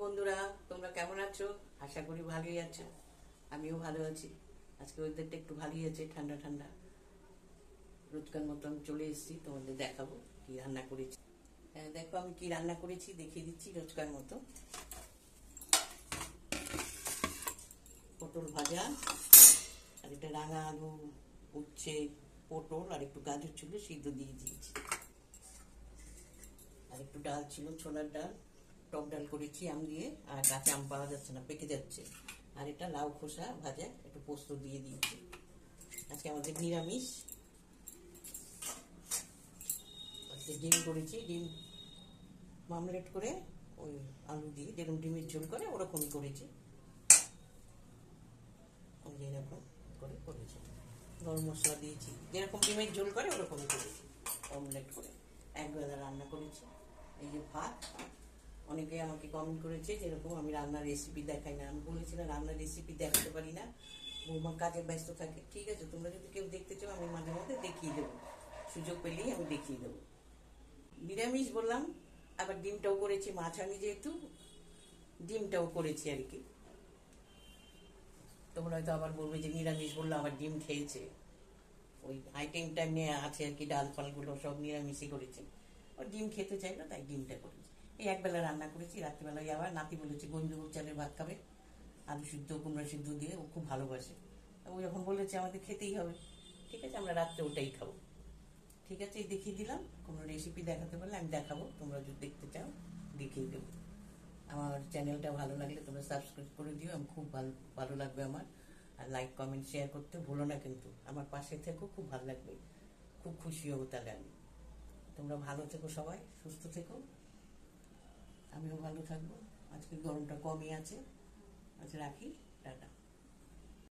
বন্ধুরা, তোমরা কেমন আছো? আশা করি ভালোই আছো। আমিও ভালো আছি। আজকে ওয়েদারটা একটু ভালোই আছে, ঠান্ডা ঠান্ডা। রোজকার মতো আমি চলে এসেছি, তোমাদের দেখাবো কি রান্না করেছি। হ্যাঁ, দেখো আমি কি রান্না করেছি দেখিয়ে দিচ্ছি রোজকার মতো। পটল ভাজা, আর একটা রাঙা আলু, উচ্ছে, পটল আর একটু গাজর ছিল সিদ্ধ দিয়ে দিয়েছি। আর একটু ডাল ছিল, ছোলার ডাল। টক ডাল করেছি আম দিয়ে, আর কাঁচা আম পাওয়া যাচ্ছে না, পেকে যাচ্ছে। আর এটা লাউ খোসা ভাজা, একটু পোস্ত দিয়ে দিয়েছি। আজকে আমাদের নিরামিষ। আজকে ডিম করেছি, ডিম মামলেট করে ওই আলু দিয়ে যেরকম ডিমের ঝোল করে ওরকমই করেছি। যেরকম করে করেছি, গরম মশলা দিয়েছি, যেরকম ডিমের ঝোল করে ওরকমই করেছি, অমলেট করে একবেলা রান্না করেছি। এই যে ভাত। অনেকে আমাকে কমেন্ট করেছে যেরকম আমি রান্নার রেসিপি দেখাই না। আমি বলেছিলাম রান্নার রেসিপি দেখাতে পারি না, বৌমা কাজে ব্যস্ত থাকে। ঠিক আছে, তোমরা যদি কেউ দেখতে চাও আমি মাঝে মধ্যে দেখিয়ে দেবো, সুযোগ পেলেই আমি দেখিয়ে দেবো। নিরামিষ বললাম, আবার ডিমটাও করেছি, মাছ আমি যেহেতু ডিমটাও করেছি আর কি। তোমরা হয়তো আবার বলবে যে নিরামিষ বললো আবার ডিম খেয়েছে। ওই আইটেমটা নিয়ে আছে আর কি, ডাল ফালগুলো সব নিরামিষই করেছি। ও ডিম খেতে চাই না, তাই ডিমটা করেছি। এই একবেলা রান্না করেছি, রাত্রিবেলায় আবার নাতি বলেছে গন্ধুর চালের ভাত খাবে, আলু সিদ্ধ কুমড়া সিদ্ধ দিয়ে, ও খুব ভালোবাসে। ও যখন বলেছে আমাদের খেতেই হবে, ঠিক আছে আমরা রাত্রে ওটাই খাবো। ঠিক আছে, দেখিয়ে দিলাম। কোনো রেসিপি দেখাতে পারলে আমি দেখাবো, তোমরা যদি দেখতে চাও দেখিয়ে দেবো। আমার চ্যানেলটা ভালো লাগলে তোমরা সাবস্ক্রাইব করে দিও, আমি খুব ভালো ভালো লাগবে আমার। আর লাইক কমেন্ট শেয়ার করতে ভুলো না কিন্তু, আমার পাশে থেকো, খুব ভালো লাগবে, খুব খুশি হবো তাহলে আমি। তোমরা ভালো থেকো, সবাই সুস্থ থেকো, আমিও ভালো থাকবো। আজকে গরমটা কমই আছে। আচ্ছা রাখি, টাটা।